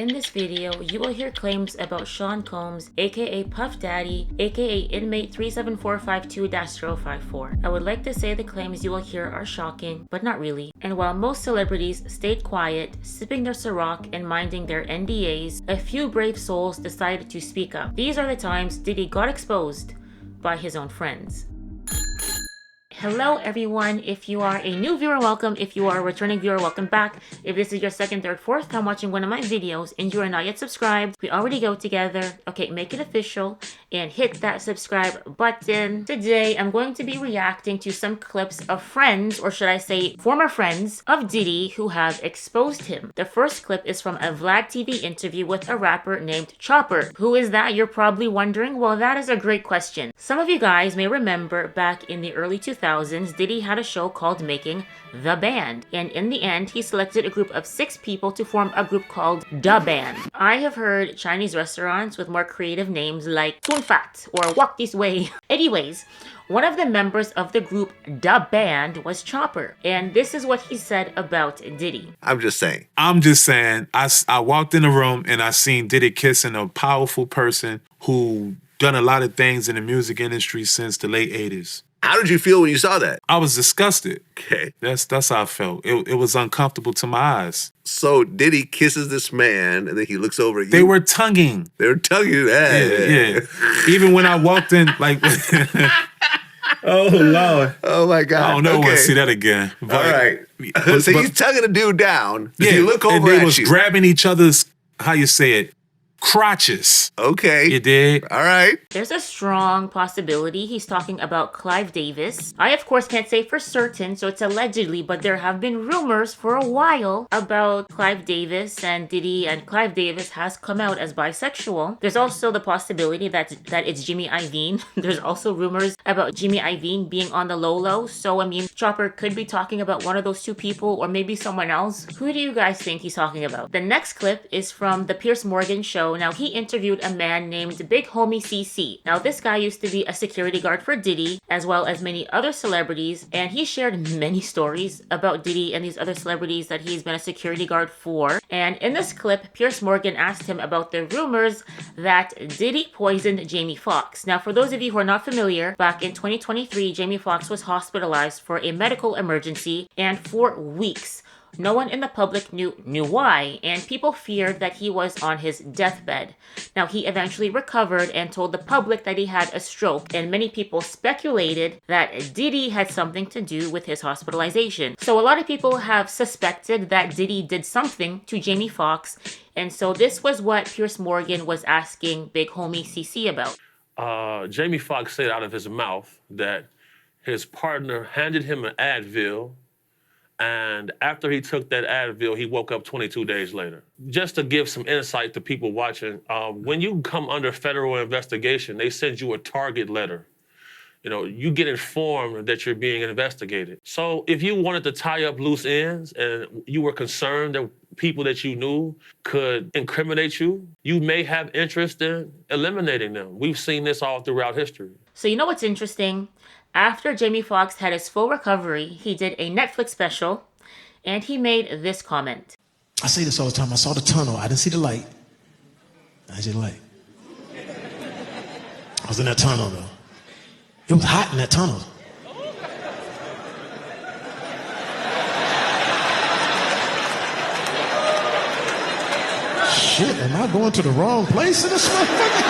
In this video, you will hear claims about Sean Combs, aka Puff Daddy, aka inmate 37452-054. I would like to say the claims you will hear are shocking, but not really. And while most celebrities stayed quiet, sipping their Ciroc and minding their NDAs, a few brave souls decided to speak up. These are the times Diddy got exposed by his own friends. Hello everyone, if you are a new viewer, welcome. If you are a returning viewer, welcome back. If this is your second, third, fourth time watching one of my videos and you are not yet subscribed, we already go together. Okay, make it official and hit that subscribe button. Today, I'm going to be reacting to some clips of friends, or should I say former friends, of Diddy who have exposed him. The first clip is from a Vlad TV interview with a rapper named Chopper. Who is that, you're probably wondering? Well, that is a great question. Some of you guys may remember back in the early 2000s, Diddy had a show called Making the Band, and in the end, he selected a group of 6 people to form a group called Da Band. I have heard Chinese restaurants with more creative names like Tun Fat or Walk This Way. Anyways, one of the members of the group Da Band was Chopper, and this is what he said about Diddy. I'm just saying. I walked in the room and I seen Diddy kissing a powerful person who done a lot of things in the music industry since the late 80s. How did you feel when you saw that? I was disgusted. Okay. That's how I felt. It was uncomfortable to my eyes. So Diddy kisses this man, and then he looks over at you. They were tonguing. They were tonguing. Yeah. Even when I walked in, like... Oh, Lord. Oh, my God. I don't know. I want to see that again. All right. So he's tonguing a dude down. Yeah, you look over and they at was grabbing each other's, how you say it, crotches. Okay. You did? All right. There's a strong possibility he's talking about Clive Davis. I, of course, can't say for certain, so it's allegedly, but there have been rumors for a while about Clive Davis and Diddy, and Clive Davis has come out as bisexual. There's also the possibility that it's Jimmy Iovine. There's also rumors about Jimmy Iovine being on the low, so I mean, Chopper could be talking about one of those 2 people or maybe someone else. Who do you guys think he's talking about? The next clip is from the Piers Morgan show. Now, he interviewed a man named Big Homie CC. Now, this guy used to be a security guard for Diddy, as well as many other celebrities, and he shared many stories about Diddy and these other celebrities that he's been a security guard for. And in this clip, Piers Morgan asked him about the rumors that Diddy poisoned Jamie Foxx. Now, for those of you who are not familiar, back in 2023, Jamie Foxx was hospitalized for a medical emergency, and for weeks, no one in the public knew why, and people feared that he was on his deathbed. Now, he eventually recovered and told the public that he had a stroke, and many people speculated that Diddy had something to do with his hospitalization. So a lot of people have suspected that Diddy did something to Jamie Foxx, and so this was what Piers Morgan was asking Big Homie CC about. Jamie Foxx said out of his mouth that his partner handed him an Advil, and after he took that Advil, he woke up 22 days later. Just to give some insight to people watching, when you come under federal investigation, they send you a target letter. You know, you get informed that you're being investigated. So if you wanted to tie up loose ends and you were concerned that people that you knew could incriminate you, you may have interest in eliminating them. We've seen this all throughout history. So you know what's interesting? After Jamie Foxx had his full recovery, he did a Netflix special, and he made this comment. I say this all the time. I saw the tunnel. I didn't see the light. I see the light. I was in that tunnel, though. It was hot in that tunnel. Shit, am I going to the wrong place in this motherfucker?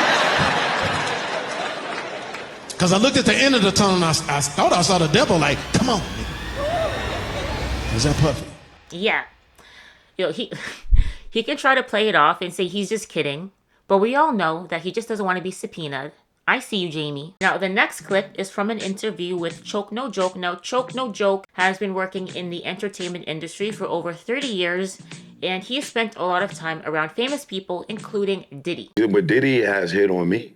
Because I looked at the end of the tunnel and I thought I saw the devil like, come on, nigga. Was that Puffy? Yeah. You know, he can try to play it off and say he's just kidding, but we all know that he just doesn't want to be subpoenaed. I see you, Jamie. Now, the next clip is from an interview with Choke No Joke. Now, Choke No Joke has been working in the entertainment industry for over 30 years, and he has spent a lot of time around famous people, including Diddy. But Diddy has hit on me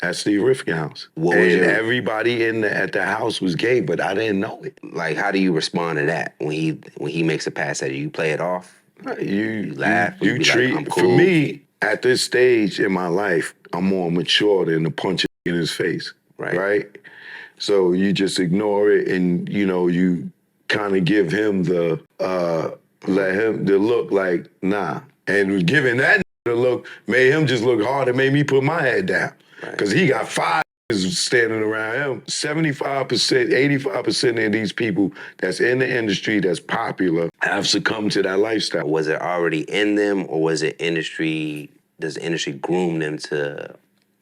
at Steve Rifkin's house. And everybody at the house was gay, but I didn't know it. Like, how do you respond to that when he makes a pass at you? You play it off? You laugh? You treat, like, I'm cool. For me, at this stage in my life, I'm more mature than to punch in his face, right? So you just ignore it and, you know, you kind of give him the look like, nah, And giving that look made him just look hard. It made me put my head down. Because he got 5 standing around him. 75%, 85% of these people that's in the industry that's popular have succumbed to that lifestyle. Was it already in them, or was it industry? Does the industry groom them to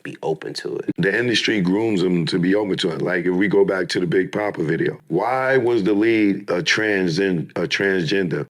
be open to it? The industry grooms them to be open to it. Like if we go back to the Big Papa video, why was the lead a transgender?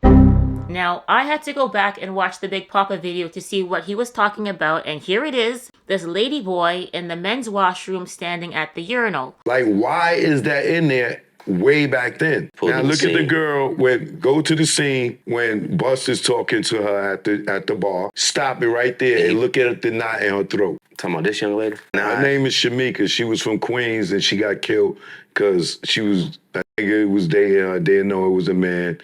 Now, I had to go back and watch the Big Papa video to see what he was talking about, and here it is, this lady boy in the men's washroom standing at the urinal. Like, why is that in there way back then? Now look at the girl go to the scene when Buster's talking to her at the bar. Stop it right there and look at the knot in her throat. Talking about this young lady? Her name is Shamika. She was from Queens and she got killed because a nigga was dating her, didn't know it was a man,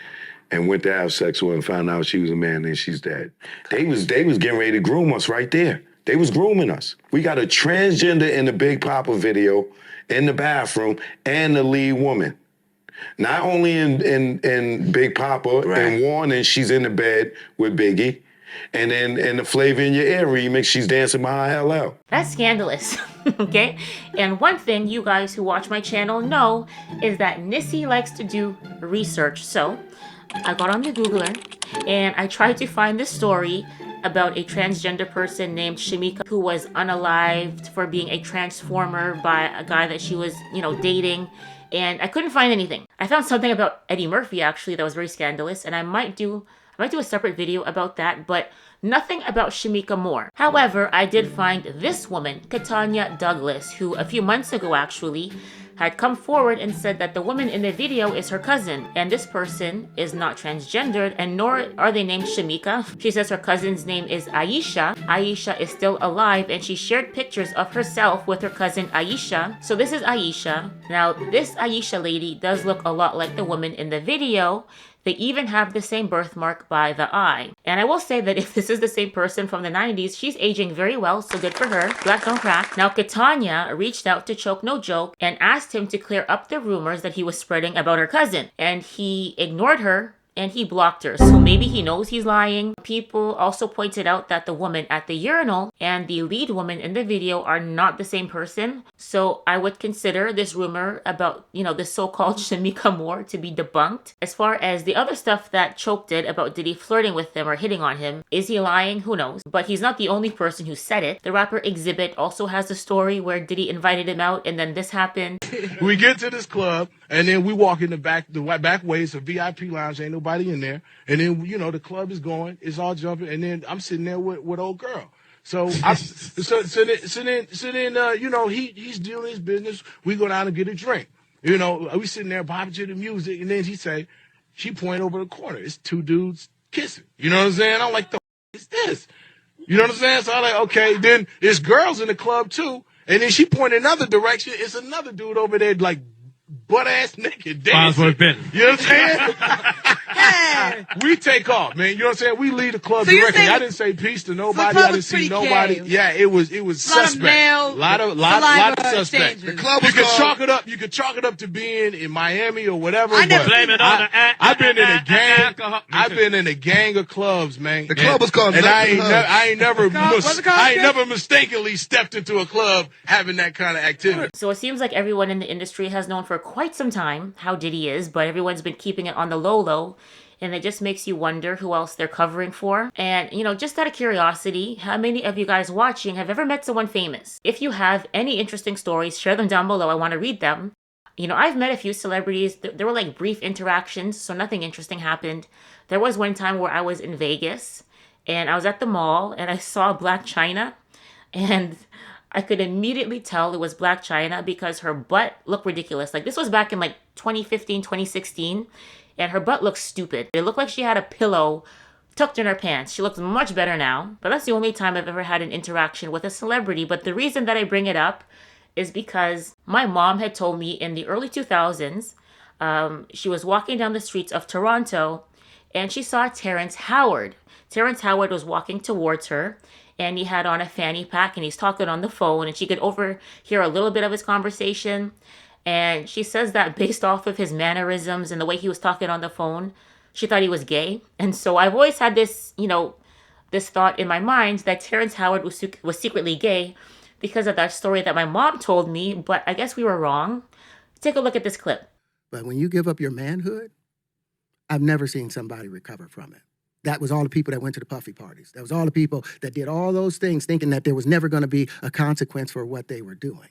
and went to have sex with her and found out she was a man and she's dead. They was getting ready to groom us right there. They was grooming us. We got a transgender in the Big Papa video in the bathroom and the lead woman. Not only in Big Papa and Warning, she's in the bed with Biggie. And then in the Flavor in Your Ear remix, she's dancing behind LL. That's scandalous, okay? And one thing you guys who watch my channel know is that NissCee likes to do research. So I got on the Googler and I tried to find this story about a transgender person named Shamika who was unalived for being a transformer by a guy that she was, dating. And I couldn't find anything. I found something about Eddie Murphy, actually, that was very scandalous. And I might do a separate video about that, but nothing about Shamika Moore. However, I did find this woman, Katanya Douglas, who a few months ago, actually, had come forward and said that the woman in the video is her cousin, and this person is not transgendered, and nor are they named Shamika. She says her cousin's name is Aisha. Aisha is still alive, and she shared pictures of herself with her cousin Aisha. So this is Aisha. Now, this Aisha lady does look a lot like the woman in the video. They even have the same birthmark by the eye. And I will say that if this is the same person from the 90s, she's aging very well, so good for her. Black don't crack. Now, Katanya reached out to Choke No Joke and asked him to clear up the rumors that he was spreading about her cousin. And he ignored her and he blocked her. So maybe he knows he's lying. People also pointed out that the woman at the urinal and the lead woman in the video are not the same person. So I would consider this rumor about, this so-called Shamika Moore to be debunked. As far as the other stuff that Choke did about Diddy flirting with him or hitting on him, is he lying? Who knows? But he's not the only person who said it. The rapper Exhibit also has a story where Diddy invited him out and then this happened. We get to this club, and then we walk in the back ways of VIP lounge. Ain't nobody in there. And then, the club is going. It's all jumping. And then I'm sitting there with old girl. So he's doing his business. We go down and get a drink. We sitting there bobbing to the music, and then she point over the corner. It's 2 dudes kissing. You know what I'm saying? I'm like, the is this? You know what I'm saying? So I'm like, okay. Then there's girls in the club too. And then she point another direction. It's another dude over there, like, butt-ass naked dancing. You know what I'm saying? Hey. We take off, man. You know what I'm saying? We leave the club directly. I didn't say peace to nobody. I didn't see nobody. Gay. Yeah, it was suspect. A lot of suspect. The club was you could chalk it up to being in Miami or whatever. I've been in a gang. I've been in a gang of clubs, man. The club was called. And I ain't never mistakenly stepped into a club having that kind of activity. So it seems like everyone in the industry has known for quite some time how Diddy is, but everyone's been keeping it on the low, and it just makes you wonder who else they're covering for. And, just out of curiosity, how many of you guys watching have ever met someone famous? If you have any interesting stories, share them down below. I want to read them. I've met a few celebrities. There were like brief interactions, so nothing interesting happened. There was one time where I was in Vegas, and I was at the mall, and I saw Black China, and I could immediately tell it was Black China because her butt looked ridiculous. Like, this was back in like 2015, 2016, and her butt looked stupid. It looked like she had a pillow tucked in her pants. She looks much better now, but that's the only time I've ever had an interaction with a celebrity. But the reason that I bring it up is because my mom had told me in the early 2000s, she was walking down the streets of Toronto and she saw Terrence Howard. Terrence Howard was walking towards her, and he had on a fanny pack, and he's talking on the phone, and she could overhear a little bit of his conversation. And she says that based off of his mannerisms and the way he was talking on the phone, she thought he was gay. And so I've always had this, this thought in my mind that Terrence Howard was secretly gay because of that story that my mom told me, but I guess we were wrong. Take a look at this clip. But when you give up your manhood, I've never seen somebody recover from it. That was all the people that went to the puffy parties. That was all the people that did all those things thinking that there was never going to be a consequence for what they were doing.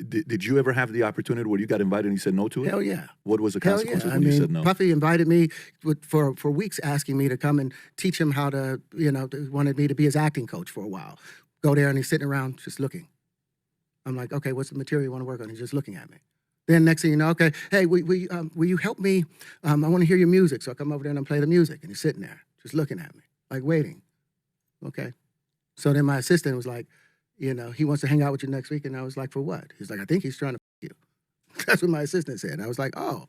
Did you ever have the opportunity where you got invited and you said no to it? Hell yeah. What was the Hell consequence yeah. when you said no? Puffy invited me for weeks, asking me to come and teach him how to, wanted me to be his acting coach for a while. Go there and he's sitting around just looking. I'm like, okay, what's the material you want to work on? He's just looking at me. Then next thing you know, okay, hey, will you help me? I want to hear your music. So I come over there and play the music. And he's sitting there just looking at me, like waiting. Okay. So then my assistant was like, he wants to hang out with you next week. And I was like, for what? He's like, I think he's trying to you. That's what my assistant said. I was like, oh,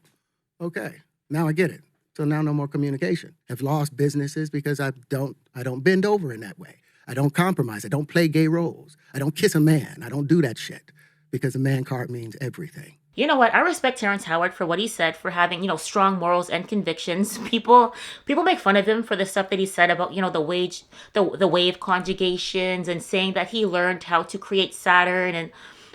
okay. Now I get it. So now no more communication. I've lost businesses because I don't bend over in that way. I don't compromise. I don't play gay roles. I don't kiss a man. I don't do that shit because a man card means everything. You know what? I respect Terrence Howard for what he said, for having, strong morals and convictions. People make fun of him for the stuff that he said about, the wave conjugations and saying that he learned how to create Saturn and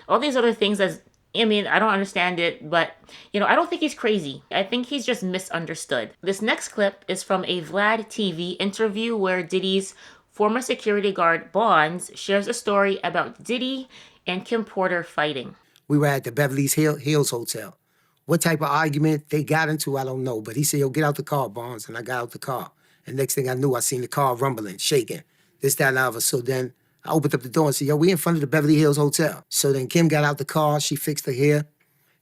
all these other things. I don't understand it, but, I don't think he's crazy. I think he's just misunderstood. This next clip is from a Vlad TV interview where Diddy's former security guard Bonds shares a story about Diddy and Kim Porter fighting. We were at the Beverly Hills Hotel. What type of argument they got into, I don't know. But he said, yo, get out the car, Bonds. And I got out the car. And next thing I knew, I seen the car rumbling, shaking, this, that, and the other. So then I opened up the door and said, yo, we in front of the Beverly Hills Hotel. So then Kim got out the car, she fixed her hair,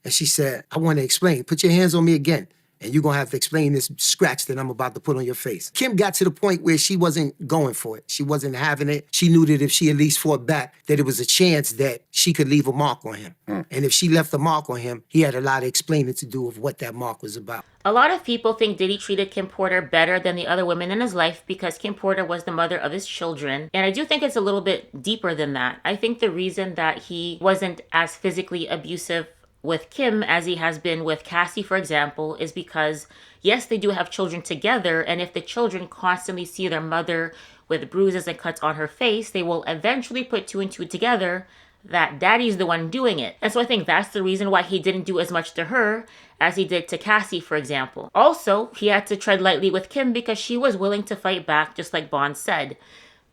and she said, I want to explain. Put your hands on me again. And you're going to have to explain this scratch that I'm about to put on your face. Kim got to the point where she wasn't going for it. She wasn't having it. She knew that if she at least fought back, that it was a chance that she could leave a mark on him. And if she left a mark on him, he had a lot of explaining to do of what that mark was about. A lot of people think Diddy treated Kim Porter better than the other women in his life because Kim Porter was the mother of his children. And I do think it's a little bit deeper than that. I think the reason that he wasn't as physically abusive with Kim as he has been with Cassie, for example, is because, yes, they do have children together, and if the children constantly see their mother with bruises and cuts on her face, they will eventually put two and two together that daddy's the one doing it. And so I think that's the reason why he didn't do as much to her as he did to Cassie, for example. Also, he had to tread lightly with Kim because she was willing to fight back, just like Bond said.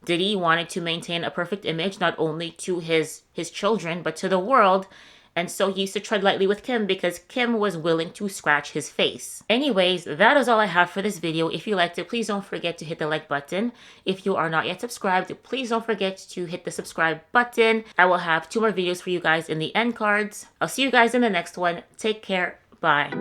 Diddy wanted to maintain a perfect image, not only to his children, but to the world. And so he used to tread lightly with Kim because Kim was willing to scratch his face. Anyways, that is all I have for this video. If you liked it, please don't forget to hit the like button. If you are not yet subscribed, please don't forget to hit the subscribe button. I will have 2 more videos for you guys in the end cards. I'll see you guys in the next one. Take care. Bye.